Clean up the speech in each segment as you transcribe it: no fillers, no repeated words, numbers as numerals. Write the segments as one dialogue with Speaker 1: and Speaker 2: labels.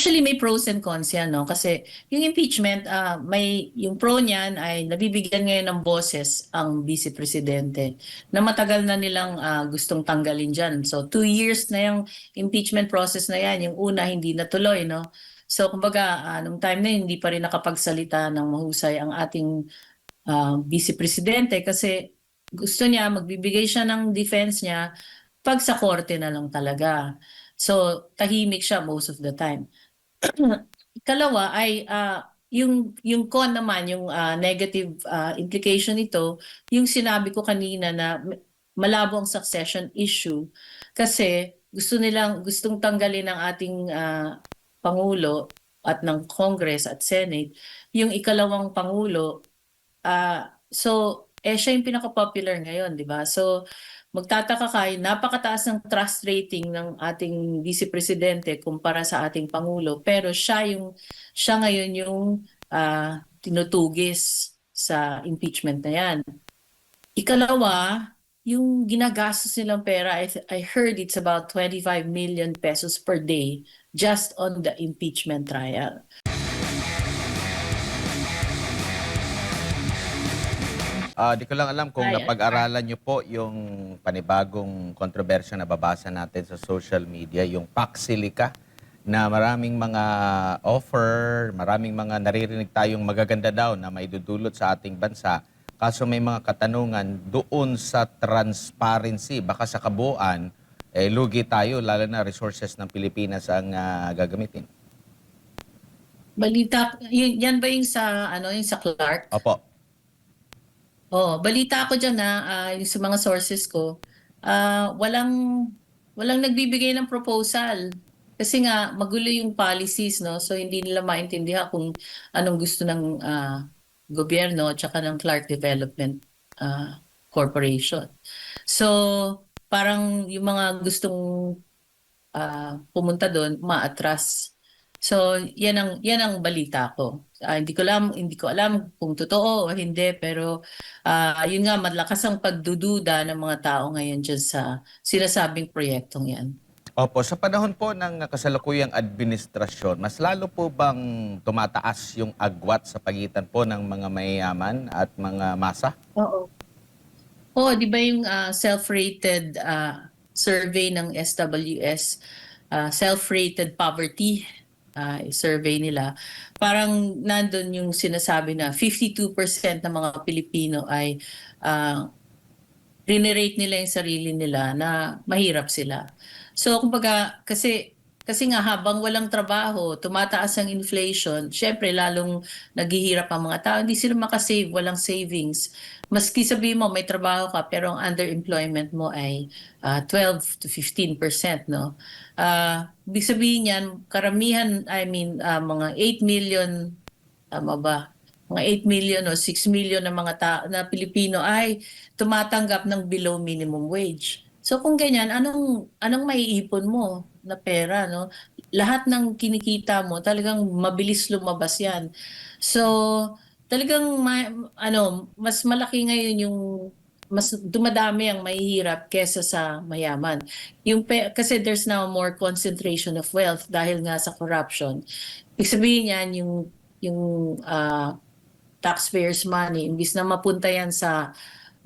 Speaker 1: Actually, may pros and cons yan, no? Kasi yung impeachment, yung pro niyan ay nabibigyan ngayon ng boses ang vice presidente na matagal na nilang gustong tanggalin dyan. So, 2 years na yung impeachment process na yan. Yung una, hindi natuloy, no? So, kumbaga, nung time na yun, hindi pa rin nakapagsalita ng mahusay ang ating vice presidente kasi gusto niya, magbibigay siya ng defense niya pag sa korte na lang talaga. So, tahimik siya most of the time. Ikalawa ay yung con naman, yung negative implication nito, yung sinabi ko kanina na malabo ang succession issue kasi gustong tanggalin ng ating Pangulo at ng Congress at Senate yung ikalawang Pangulo. Siya yung pinaka-popular ngayon, di ba? So, magtataka kayo, napakataas ng trust rating ng ating Vice Presidente kumpara sa ating Pangulo. Pero siya ngayon yung tinutugis sa impeachment na yan. Ikalawa, yung ginagastos nilang pera, I heard it's about 25 million pesos per day just on the impeachment trial.
Speaker 2: Di ko lang alam kung napag-aralan nyo po yung panibagong kontrobersya na babasa natin sa social media, yung Paxilica, na maraming mga offer, maraming mga naririnig tayong magaganda daw na maidudulot sa ating bansa. Kaso may mga katanungan doon sa transparency, baka sa kabuuan, lugi tayo, lalo na resources ng Pilipinas ang gagamitin.
Speaker 1: Balita, yan ba yung sa Clark?
Speaker 2: Opo.
Speaker 1: Balita ko dyan na yung sa mga sources ko, walang nagbibigay ng proposal. Kasi nga, magulo yung policies, no? So, hindi nila maintindihan kung anong gusto ng gobyerno at saka ng Clark Development Corporation. So, parang yung mga gustong pumunta doon, maatras. So, yan ang balita ko. Hindi ko alam kung totoo o hindi, pero yun nga, malakas ang pagdududa ng mga tao ngayon dyan sa sinasabing proyektong yan.
Speaker 2: Opo, sa panahon po ng kasalukuyang administrasyon, mas lalo po bang tumataas yung agwat sa pagitan po ng mga mayayaman at mga masa?
Speaker 1: Oo. Di ba yung self-rated survey ng SWS, self-rated poverty survey nila, parang nandun yung sinasabi na 52% ng mga Pilipino ay rinirate nila yung sarili nila na mahirap sila. So, kumbaga, kasi nga habang walang trabaho, tumataas ang inflation, syempre lalong naghihirap ang mga tao, hindi sila makasave, walang savings. Maski sabihin mo may trabaho ka pero ang underemployment mo ay 12 to 15%, no? Ibig sabihin yan, karamihan, mga 8 million, tama ba? Mga 8 million o 6 million na mga na Pilipino ay tumatanggap ng below minimum wage. So kung ganyan, anong maiipon mo na pera, no? Lahat ng kinikita mo, talagang mabilis lumabas 'yan. So talagang mas malaki ngayon yung mas dumadami ang mahihirap kesa sa mayaman. Kasi there's now more concentration of wealth dahil nga sa corruption. Ibig sabihin yan, yung taxpayers' money, imbis na mapunta yan sa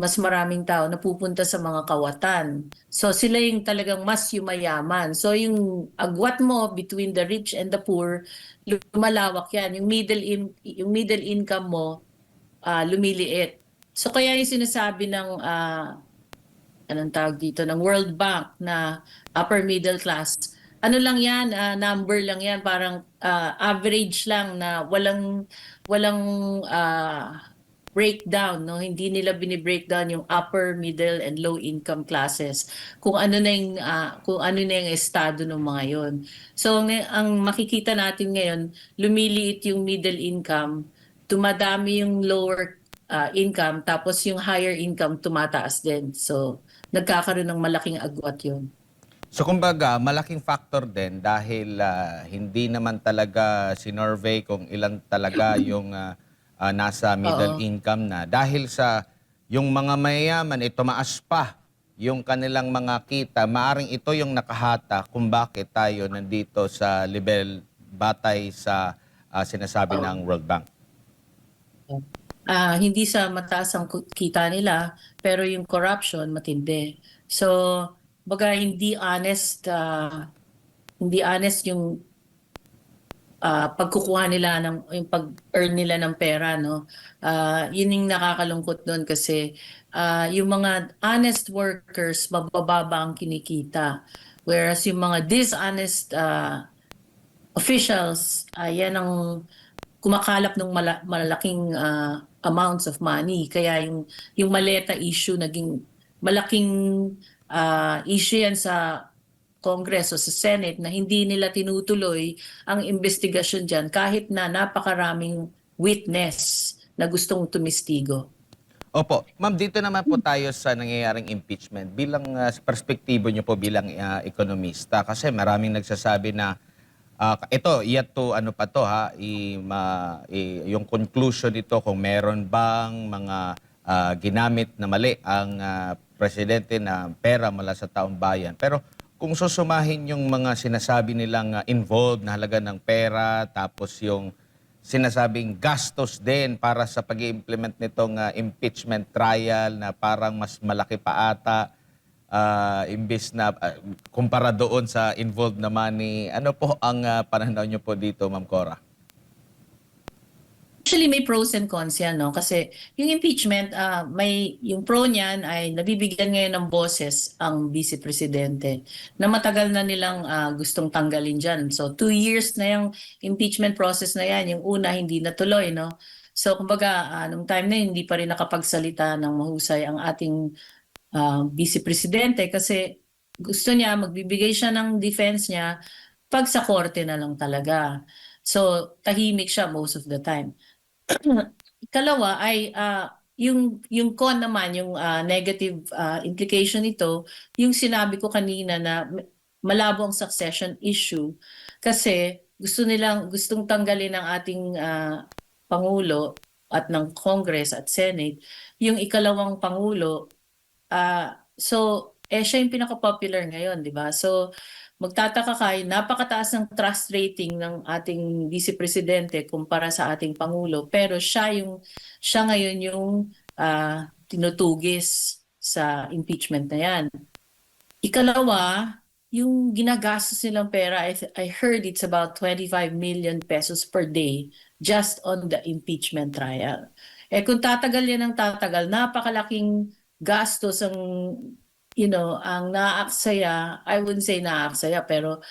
Speaker 1: mas maraming tao, napupunta sa mga kawatan. So sila yung talagang mas yumayaman. So yung agwat mo between the rich and the poor, lumalawak yan. Yung middle income mo, lumiliit. So kaya yung sinasabi ng anong tawag dito, ng World Bank na upper middle class, ano lang yan, number lang yan, parang average lang na walang breakdown, no? Hindi nila bini-breakdown yung upper, middle, and low income classes. Kung ano na yung estado ng mga yon. So ang makikita natin ngayon, lumiliit yung middle income, tumadami yung lower income, tapos yung higher income tumataas din. So nagkakaroon ng malaking agwat yun.
Speaker 2: So kumbaga, malaking factor din dahil hindi naman talaga sinurvey kung ilan talaga yung nasa middle income na. Dahil sa yung mga mayayaman, tumaas pa yung kanilang mga kita, maaring ito yung nakahata kung bakit tayo nandito sa level batay sa sinasabi ng World Bank?
Speaker 1: Hindi sa mataas ang kita nila, pero yung corruption matindi. So, baga hindi honest yung pagkukuha nila yung pag-earn nila ng pera, no? Yun yung nakakalungkot doon kasi yung mga honest workers mabababa ang kinikita. Whereas yung mga dishonest officials, yan ang kumakalap ng malalaking amounts of money. Kaya yung maleta issue naging malaking issue yan sa Congress o sa Senate na hindi nila tinutuloy ang investigasyon dyan kahit na napakaraming witness na gustong tumistigo.
Speaker 2: Opo. Ma'am, dito naman po tayo sa nangyayaring impeachment. Bilang sa perspektibo niyo po bilang ekonomista, kasi maraming nagsasabi na ito, yet to ano pa to ha, yung conclusion nito kung meron bang mga ginamit na mali ang presidente na pera mula sa taong bayan. Pero kung susumahin yung mga sinasabi nilang involved na halaga ng pera, tapos yung sinasabing gastos din para sa pag-i-implement nitong impeachment trial na parang mas malaki pa ata imbis na kumpara doon sa involved na money. Ano po ang pananaw niyo po dito, Ma'am Cora?
Speaker 1: Actually, may pros and cons yan, no? Kasi yung impeachment, yung pro niyan ay nabibigyan ngayon ng boses ang vice presidente na matagal na nilang gustong tanggalin dyan. So, 2 years na yung impeachment process na yan. Yung una, hindi natuloy, no? So, kumbaga, nung time na yun, hindi pa rin nakapagsalita ng mahusay ang ating vice presidente kasi gusto niya, magbibigay siya ng defense niya pag sa korte na lang talaga. So, tahimik siya most of the time. Ikalawa ay yung con naman, yung negative implication nito, yung sinabi ko kanina na malabo ang succession issue kasi gustong tanggalin ng ating Pangulo at ng Congress at Senate yung ikalawang Pangulo. Siya yung pinaka-popular ngayon, di ba? So, magtataka kayo, napakataas ng trust rating ng ating vice presidente kumpara sa ating pangulo, pero siya ngayon yung tinutugis sa impeachment na yan. Ikalawa, yung ginagastos nilang pera, I heard it's about 25 million pesos per day just on the impeachment trial. Kung tatagal yan ng tatagal, napakalaking gastos ang naaaksaya. I wouldn't say naaaksaya, pero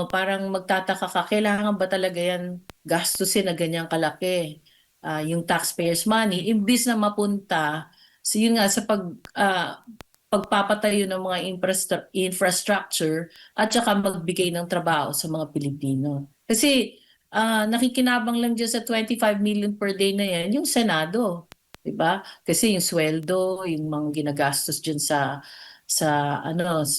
Speaker 1: parang magtataka ka, kailangan ba talaga yan gastusin na ganyang kalaki? Yung taxpayers' money, imbis na mapunta, so yun nga, sa pagpapatayo ng mga infrastructure at saka magbigay ng trabaho sa mga Pilipino. Kasi nakikinabang lang dyan sa 25 million per day na yan, yung Senado. Diba? Kasi yung sweldo, yung mga ginagastos dyan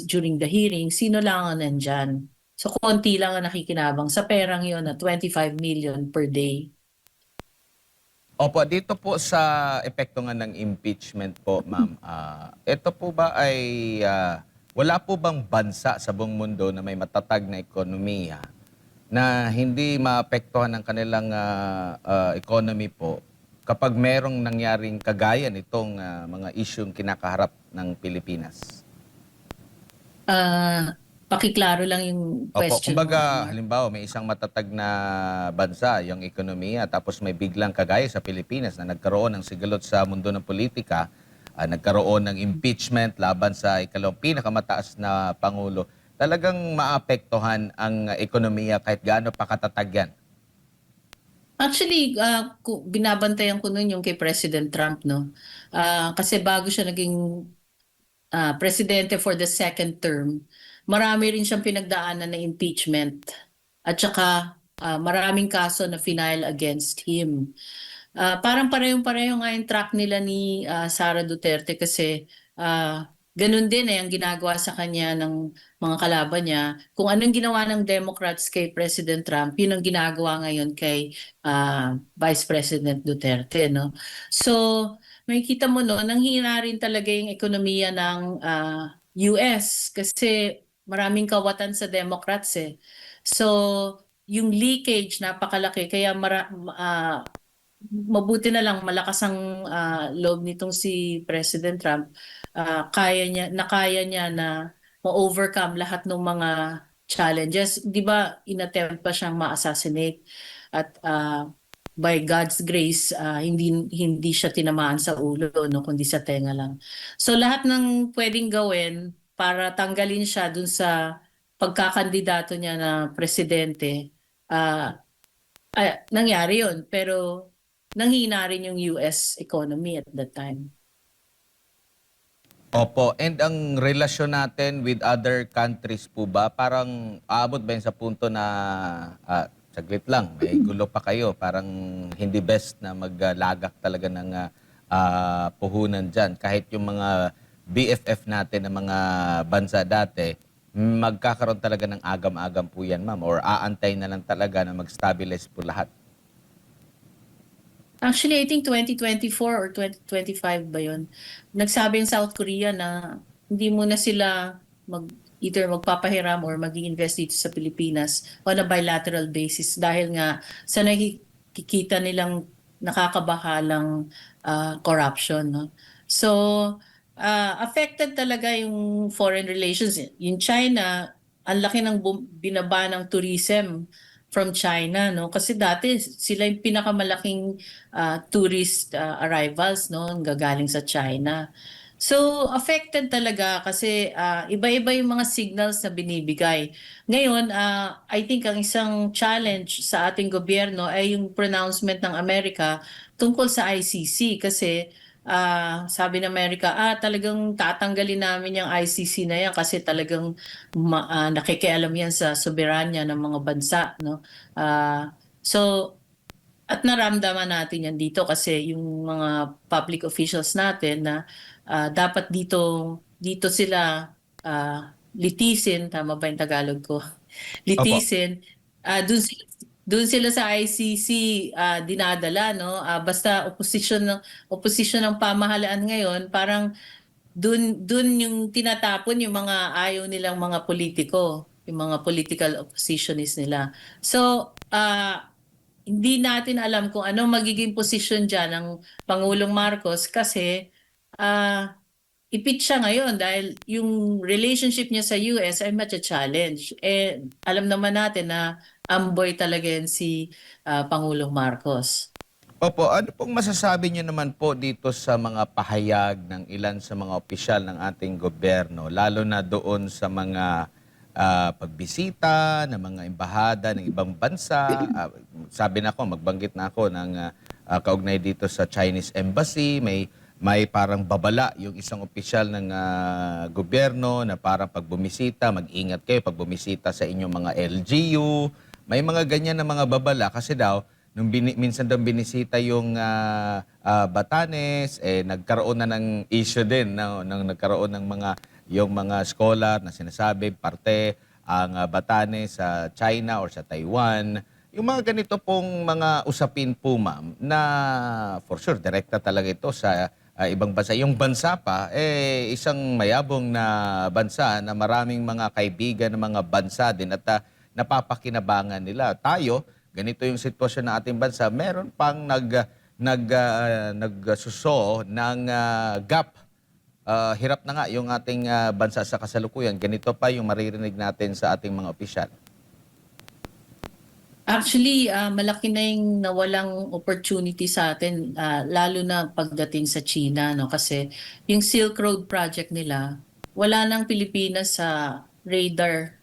Speaker 1: during the hearing, sino lang ang nandyan? So, konti lang ang nakikinabang sa perang yon na 25 million per day.
Speaker 2: Opo, dito po sa epekto nga ng impeachment po, ma'am, ito po ba ay wala po bang bansa sa buong mundo na may matatag na ekonomiya na hindi maapektuhan ng kanilang economy po kapag merong nangyaring kagaya nitong mga isyung kinakaharap ng Pilipinas?
Speaker 1: Pakiklaro lang yung
Speaker 2: Opo,
Speaker 1: question
Speaker 2: kumbaga,
Speaker 1: mo.
Speaker 2: halimbawa, may isang matatag na bansa, yung ekonomiya, tapos may biglang kagaya sa Pilipinas na nagkaroon ng sigalot sa mundo ng politika, nagkaroon ng impeachment laban sa ikalawang pinakamataas na Pangulo. Talagang maapektuhan ang ekonomiya kahit gaano pa katatag yan.
Speaker 1: Actually, binabantayan ko nun yung kay President Trump, no? Kasi bago siya naging presidente for the second term, marami rin siyang pinagdaanan na impeachment at saka maraming kaso na final against him. Parang parehong-pareho nga yung track nila ni Sara Duterte kasi ganun din ang ginagawa sa kanya ng mga kalaban niya. Kung anong ginawa ng Democrats kay President Trump, yun ang ginagawa ngayon kay Vice President Duterte, no? So, makikita mo no, nanghina rin talaga yung ekonomiya ng US kasi maraming kawatan sa Democrats eh. So, yung leakage napakalaki kaya mabuti na lang malakas ang loob nitong si President Trump. Nakaya niya na ma-overcome lahat ng mga challenges. 'Di ba, inattempt pa siyang ma-assassinate at by God's grace hindi hindi siya tinamaan sa ulo no kundi sa tenga lang. So lahat ng pwedeng gawin para tanggalin siya dun sa pagkakandidato niya na presidente, nangyari yun. Pero nanghina rin yung US economy at that time.
Speaker 2: Opo, and ang relasyon natin with other countries po ba, parang aabot ba yun sa punto na, saglit lang, may gulo pa kayo, parang hindi best na maglagak talaga ng puhunan dyan. Kahit yung mga BFF natin ng mga bansa dati, magkakaroon talaga ng agam-agam po yan, ma'am, or aantay na lang talaga na mag-stabilize po lahat.
Speaker 1: Actually, I think 2024 or 2025 ba yun? Nagsabi yung South Korea na hindi muna sila either magpapahiram or mag-invest dito sa Pilipinas on a bilateral basis dahil nga sa nakikita nilang nakakabahalang corruption. No? So, affected talaga yung foreign relations. Yung China, ang laki ng binaba ng tourism from China, no? Kasi dati sila yung pinakamalaking tourist arrivals, no, gagaling sa China. So affected talaga kasi iba-iba yung mga signals na binibigay. Ngayon, I think ang isang challenge sa ating gobyerno ay yung pronouncement ng Amerika tungkol sa ICC kasi sabi ng Amerika, talagang tatanggalin namin yung ICC na yan kasi talagang nakikialam yan sa soberanya ng mga bansa, no? So at naramdaman natin yan dito kasi yung mga public officials natin na dapat dito sila litisin, tama ba yung Tagalog ko?
Speaker 2: Opo.
Speaker 1: Litisin, doon sila sa ICC dinadala, no? Basta opposition ng pamahalaan ngayon, parang doon yung tinatapon yung mga ayaw nilang mga politiko, yung mga political oppositionist nila. So, hindi natin alam kung anong magiging posisyon dyan ng Pangulong Marcos kasi ah ipit siya ngayon dahil yung relationship niya sa US ay much a challenge. Alam naman natin na amboy talaga yan si Pangulong Marcos.
Speaker 2: Opo, ano pong masasabi niyo naman po dito sa mga pahayag ng ilan sa mga opisyal ng ating gobyerno, lalo na doon sa mga pagbisita ng mga embahada ng ibang bansa? Sabi na ako, magbanggit na ako ng kaugnay dito sa Chinese Embassy, may parang babala yung isang opisyal ng gobyerno na parang pag bumisita, mag-ingat kayo pag bumisita sa inyong mga LGU. May mga ganyan na mga babala kasi daw, minsan daw binisita yung Batanes, nagkaroon na ng issue din, no? Nang nagkaroon ng yung mga scholar na sinasabi, parte ang Batanes sa China or sa Taiwan. Yung mga ganito pong mga usapin po, ma'am, na for sure, direkta talaga ito sa ibang bansa. Yung bansa pa, isang mayabong na bansa na maraming mga kaibigan ng mga bansa din at napapakinabangan nila. Tayo, ganito yung sitwasyon ng ating bansa, meron pang nagsuso ng gap. Hirap na nga yung ating bansa sa kasalukuyan. Ganito pa yung maririnig natin sa ating mga opisyal.
Speaker 1: Actually, malaki na yung nawalang opportunity sa atin, lalo na pagdating sa China, no? Kasi yung Silk Road project nila, wala nang Pilipinas sa radar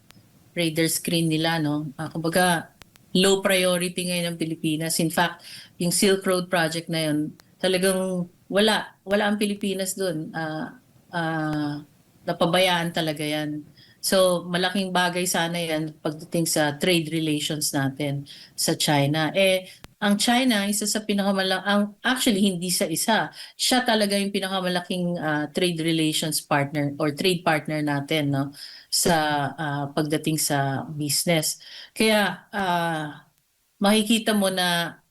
Speaker 1: screen nila, no? Kumbaga, low priority ngayon ng Pilipinas. In fact, yung Silk Road project na yun, talagang wala ang Pilipinas doon. Napabayaan talaga yan. So, malaking bagay sana yan pagdating sa trade relations natin sa China. Ang China, isa sa actually hindi sa isa, siya talaga yung pinakamalaking trade relations partner or trade partner natin, no, sa pagdating sa business. Kaya makikita mo na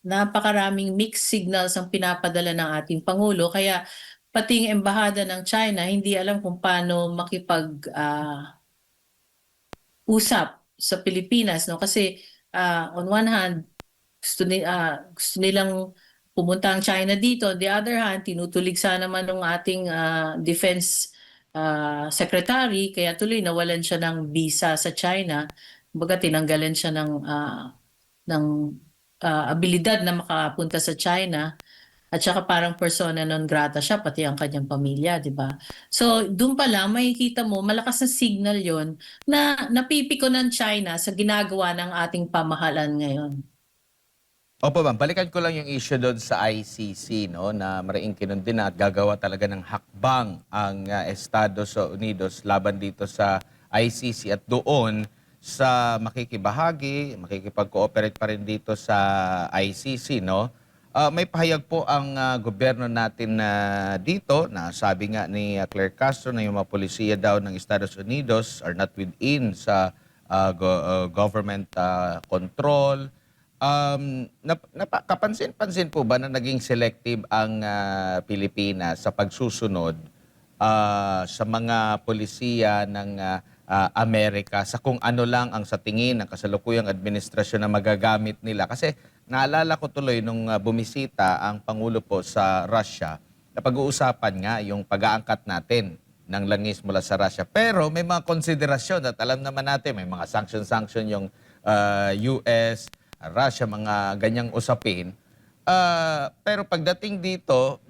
Speaker 1: napakaraming mixed signals ang pinapadala ng ating Pangulo. Kaya pati yung embahada ng China, hindi alam kung paano makipag-usap sa Pilipinas, no? Kasi on one hand, gusto nilang pumunta ang China dito. On the other hand, tinutulig sana naman ng ating defense secretary, kaya tuloy nawalan siya ng visa sa China. Kumbaga tinanggalan siya ng abilidad na makapunta sa China. At saka parang persona non grata siya, pati ang kanyang pamilya, di ba? So, doon pa lang, makikita mo, malakas na signal yon na napipiko ng China sa ginagawa ng ating pamahalan ngayon.
Speaker 2: Opo ma'am, balikan ko lang yung issue doon sa ICC, no, na mariing kinundin na at gagawa talaga ng hakbang ang Estados Unidos laban dito sa ICC at doon sa makikibahagi, makikipag-cooperate pa rin dito sa ICC, no. May pahayag po ang gobyerno natin na dito na sabi nga ni Claire Castro na yung mga polisiya daw ng Estados Unidos are not within sa government control. Kapansin-pansin po ba na naging selective ang Pilipinas sa pagsusunod sa mga polisiya ng Amerika sa kung ano lang ang sa tingin ng kasalukuyang administrasyon na magagamit nila? Kasi naalala ko tuloy nung bumisita ang Pangulo po sa Russia na pag-uusapan nga yung pag-aangkat natin ng langis mula sa Russia. Pero may mga konsiderasyon at alam naman natin may mga sanction-sanction yung US, Russia, mga ganyang usapin. Pero pagdating dito,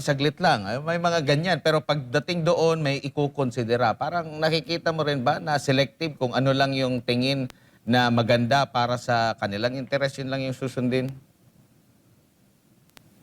Speaker 2: saglit lang. May mga ganyan. Pero pagdating doon, may ikukonsidera. Parang nakikita mo rin ba na selective kung ano lang yung tingin na maganda para sa kanilang interes, yun lang yung susundin?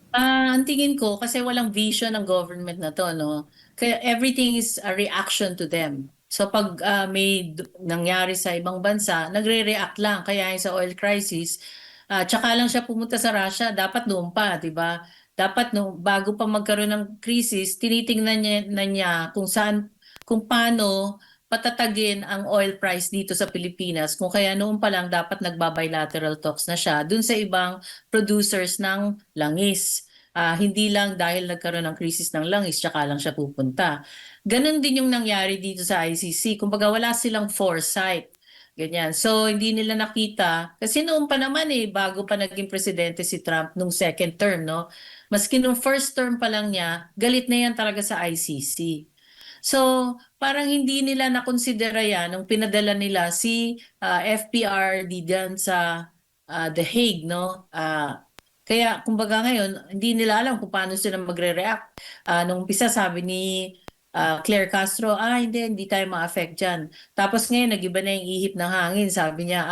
Speaker 1: Ang tingin ko, kasi walang vision ng government na to, no? Kaya everything is a reaction to them. So pag may nangyari sa ibang bansa, nagre-react lang. Kaya yung sa oil crisis, tsaka lang siya pumunta sa Russia, dapat noon pa, di ba? Dapat no, bago pa magkaroon ng crisis, tinitingnan niya kung saan, kung paano patatagin ang oil price dito sa Pilipinas. Kung kaya noon pa lang dapat nagba-bilateral talks na siya dun sa ibang producers ng langis. Hindi lang dahil nagkaroon ng krisis ng langis, tsaka lang siya pupunta. Ganon din yung nangyari dito sa ICC. Kumbaga wala silang foresight. Ganyan. So, hindi nila nakita. Kasi noon pa naman bago pa naging presidente si Trump nung second term, no? Maski nung first term pa lang niya, galit na yan talaga sa ICC. So, parang hindi nila nakonsidera yan nung pinadala nila si FPRD dyan sa The Hague, no? Kaya kumbaga ngayon, hindi nila alam kung paano sila magre-react. Nung umpisa sabi ni Claire Castro, hindi tayo ma-affect dyan. Tapos ngayon, nag-iba na yung ihip ng hangin. Sabi niya,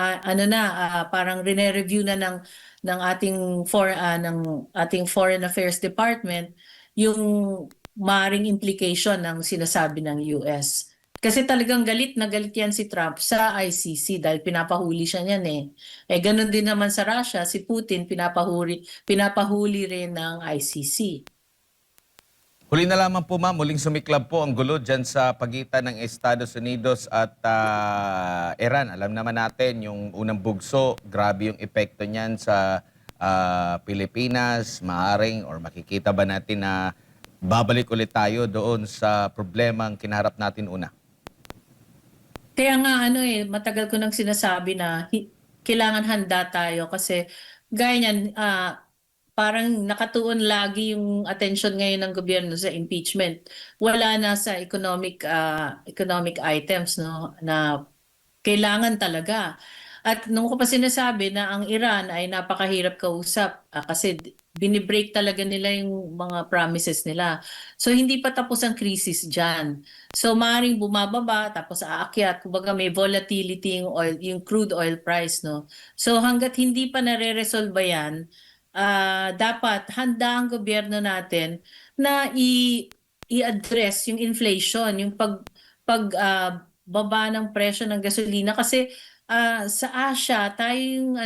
Speaker 1: parang rene-review na ng ating Foreign Affairs Department yung maring implication ng sinasabi ng US. Kasi talagang galit na galit yan si Trump sa ICC dahil pinapahuli siya niyan eh. Ganun din naman sa Russia, si Putin pinapahuli rin ng ICC.
Speaker 2: Huli na lamang po ma'am, muling sumiklab po ang gulo dyan sa pagitan ng Estados Unidos at Iran. Alam naman natin yung unang bugso, grabe yung epekto niyan sa Pilipinas, maaring or makikita ba natin na babalik ulit tayo doon sa problemang kinaharap natin una?
Speaker 1: Kaya nga matagal ko nang sinasabi na kailangan handa tayo kasi gaya niyan, parang nakatuon lagi yung attention ngayon ng gobyerno sa impeachment. Wala na sa economic items, no, na kailangan talaga. At nung ko pa sinasabi na ang Iran ay napakahirap kausap kasi binibreak talaga nila yung mga promises nila. So hindi pa tapos ang krisis dyan. So maaaring bumababa tapos aakyat. Kumbaga may volatility yung oil, yung crude oil price, no. So hangga't hindi pa nare-resolve yan, dapat handa ang gobyerno natin na i-address yung inflation, yung baba ng presyo ng gasolina kasi sa Asia tayo yung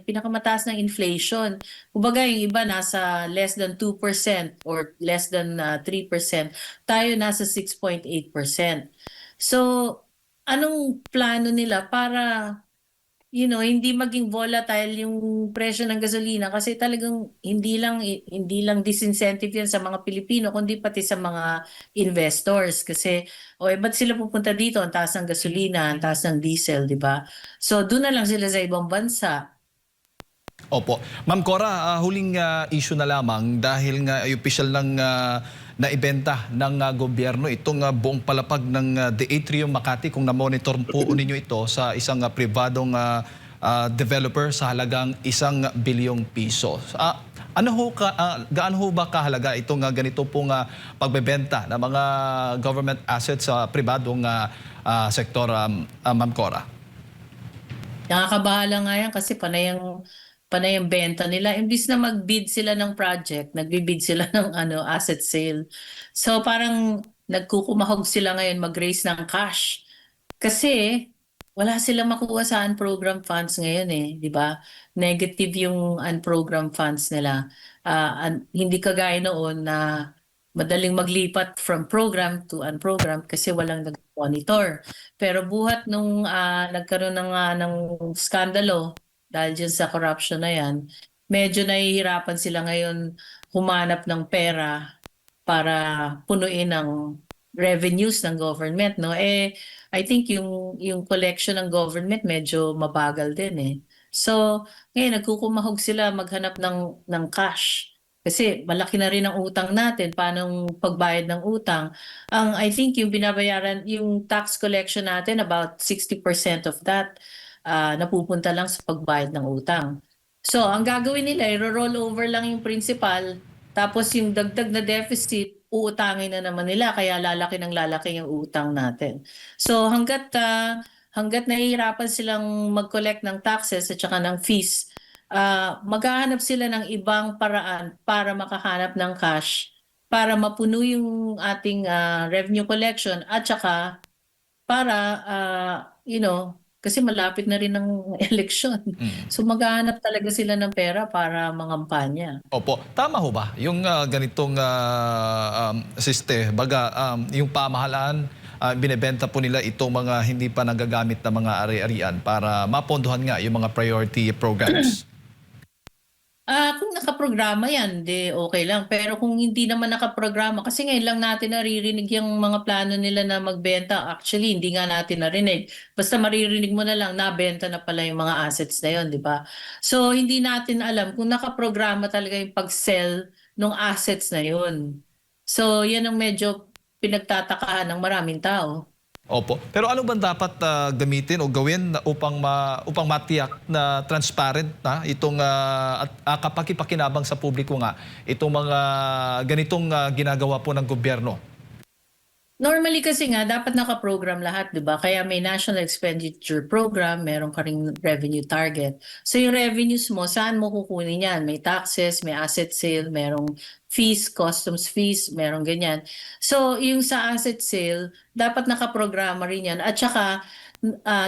Speaker 1: pinakamataas ng inflation. Kumbaga yung iba nasa less than 2% or less than 3%. Tayo nasa 6.8%. So, anong plano nila para hindi maging volatile yung presyo ng gasolina kasi talagang hindi lang disincentive yan sa mga Pilipino kundi pati sa mga investors kasi ba't sila pupunta dito ang taas ng gasolina, ang taas ng diesel, di ba? So doon na lang sila sa ibang bansa.
Speaker 3: Opo. Ma'am Cora, huling issue na lamang dahil nga ay opisyal ng naibenta ng gobyerno itong buong palapag ng The Atrium Makati kung na-monitor po ninyo ito sa isang pribadong developer sa halagang 1 bilyong piso. Gaano ho ba kahalaga itong ganito pong pagbebenta ng mga government assets sa pribadong sektor, Ma'am Cora?
Speaker 1: Nakakabahala nga yan kasi panay ang benta nila. Imbis na mag-bid sila ng project, nagbi-bid sila ng asset sale. So parang nagkukumahog sila ngayon mag-raise ng cash. Kasi wala silang makuha sa unprogrammed funds ngayon di ba? Negative yung unprogrammed funds nila. Hindi kagaya noon na madaling maglipat from program to unprogrammed kasi walang nag-monitor. Pero buhat nung nagkaroon ng skandalo dahil dyan sa corruption na yan, medyo nahihirapan sila ngayon humanap ng pera para punuin ang revenues ng government, no? I think yung collection ng government medyo mabagal din So, ngayon nagkukumahog sila maghanap ng cash. Kasi malaki na rin ang utang natin, paano pagbayad ng utang? I think yung binabayaran, yung tax collection natin, about 60% of that napupunta lang sa pagbayad ng utang. So, ang gagawin nila, i-roll over lang yung principal, tapos yung dagdag na deficit, uutangin na naman nila, kaya lalaki ng lalaki yung utang natin. So, hanggat nahihirapan silang mag-collect ng taxes at saka ng fees, maghahanap sila ng ibang paraan para makahanap ng cash para mapuno yung ating revenue collection at saka para kasi malapit na rin ang eleksyon. So maghahanap talaga sila ng pera para mangampanya.
Speaker 3: Opo, tama ho ba yung ganitong yung pamahalaan, binebenta po nila itong mga hindi pa nagagamit na mga ari-arian para mapondohan nga yung mga priority programs?
Speaker 1: Kung nakaprograma yan, di okay lang. Pero kung hindi naman nakaprograma, kasi ngayon lang natin naririnig yung mga plano nila na magbenta. Actually, hindi nga natin narinig. Basta maririnig mo na lang, nabenta na pala yung mga assets na yun, di ba? So, hindi natin alam kung nakaprograma talaga yung pag-sell ng assets na yun. So, yan ang medyo pinagtatakahan ng maraming tao.
Speaker 3: Opo. Pero ano bang dapat gamitin o gawin upang matiyak na transparent na itong at kapakipakinabang sa publiko nga itong mga ganitong ginagawa po ng gobyerno?
Speaker 1: Normally kasi nga, dapat nakaprogram lahat, di ba? Kaya may National Expenditure Program, meron ka ring revenue target. So yung revenues mo, saan mo kukunin yan? May taxes, may asset sale, merong fees, customs fees, merong ganyan. So yung sa asset sale, dapat nakaprograma rin yan. At saka,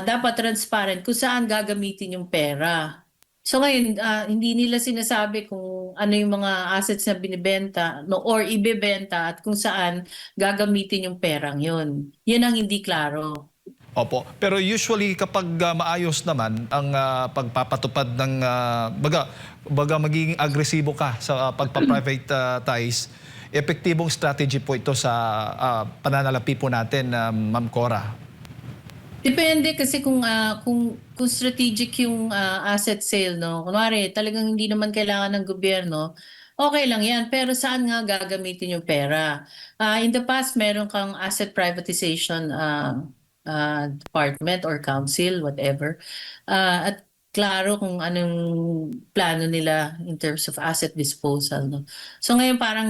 Speaker 1: dapat transparent kung saan gagamitin yung pera. So ngayon, hindi nila sinasabi kung ano yung mga assets na binibenta no, or ibebenta at kung saan gagamitin yung perang yun. Yun ang hindi klaro.
Speaker 3: Opo. Pero usually kapag maayos naman ang pagpapatupad ng baga magiging agresibo ka sa pagpa-privatize, epektibong strategy po ito sa pananalapi po natin, Ma'am Cora.
Speaker 1: Depende kasi kung strategic yung asset sale, no. Kunwari, talagang hindi naman kailangan ng gobyerno, okay lang yan. Pero saan nga gagamitin yung pera? In the past, meron kang asset privatization department or council, whatever. At klaro kung anong plano nila in terms of asset disposal, no. So ngayon parang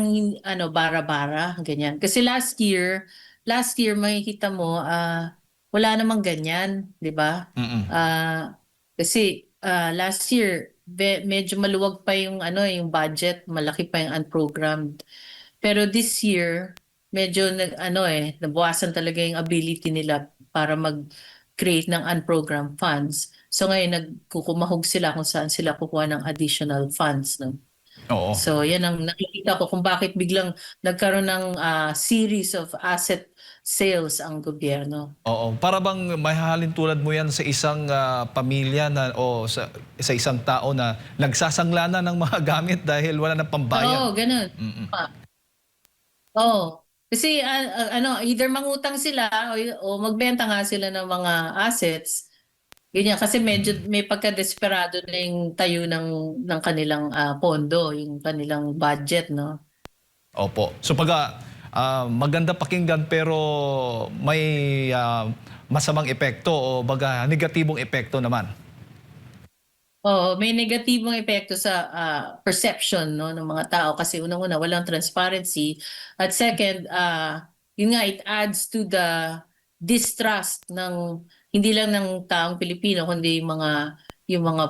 Speaker 1: bara-bara, ganyan. Kasi last year makikita mo wala namang ganyan, 'di ba?
Speaker 3: Mm-mm.
Speaker 1: Kasi last year medyo maluwag pa yung yung budget, malaki pa yung unprogrammed. Pero this year medyo nabawasan talaga yung ability nila para mag-create ng unprogrammed funds. So ngayon nagkukumahog sila kung saan sila kukuha ng additional funds, no?
Speaker 3: Oo.
Speaker 1: So yan ang nakikita ko kung bakit biglang nagkaroon ng series of asset sales ang gobyerno.
Speaker 3: Oo, para bang mahahalin tulad mo yan sa isang pamilya na o sa isang tao na nagsasangla na ng mga gamit dahil wala nang pambayad.
Speaker 1: Oo, ganun.
Speaker 3: Mm-mm.
Speaker 1: Oo. Kasi either mangutang sila o magbenta nga sila ng mga assets. Ganyan kasi medyo may pagka-desperado na yung tayo ng kanilang pondo, yung kanilang budget, no?
Speaker 3: Opo. So maganda pakinggan pero may masamang epekto o baga negatibong epekto naman.
Speaker 1: Oo, may negatibong epekto sa perception, no, ng mga tao kasi unang-una walang transparency at second yun nga, it adds to the distrust ng hindi lang ng taong Pilipino kundi yung mga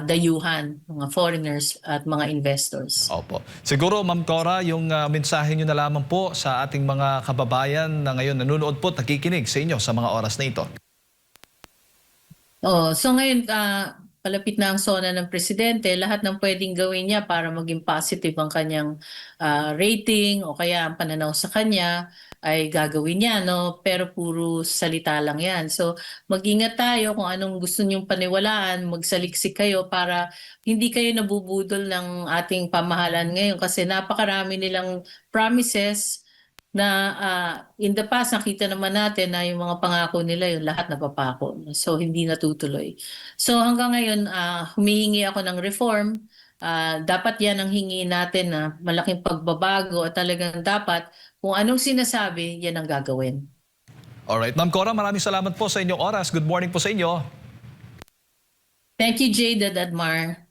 Speaker 1: dayuhan, mga foreigners at mga investors.
Speaker 3: Opo. Siguro, Ma'am Cora, yung mensahe nyo na lamang po sa ating mga kababayan na ngayon nanonood po at nakikinig sa inyo sa mga oras na ito.
Speaker 1: Oh, so ngayon palapit na ang SONA ng presidente, lahat ng pwedeng gawin niya para maging positive ang kanyang rating o kaya ang pananaw sa kanya ay gagawin niya, no? Pero puro salita lang 'yan. So mag-ingat tayo kung anong gusto niyong paniwalaan, magsaliksik kayo para hindi kayo nabubudol ng ating pamahalaan ngayon kasi napakarami nilang promises na in the past nakita naman natin na yung mga pangako nila yung lahat napapako. So hindi natutuloy. So hanggang ngayon humihingi ako ng reform. Dapat yan ang hingiin natin na malaking pagbabago at talagang dapat kung anong sinasabi, yan ang gagawin.
Speaker 3: Alright. Ma'am Cora, maraming salamat po sa inyong oras. Good morning po sa inyo.
Speaker 1: Thank you, Jade at Admar.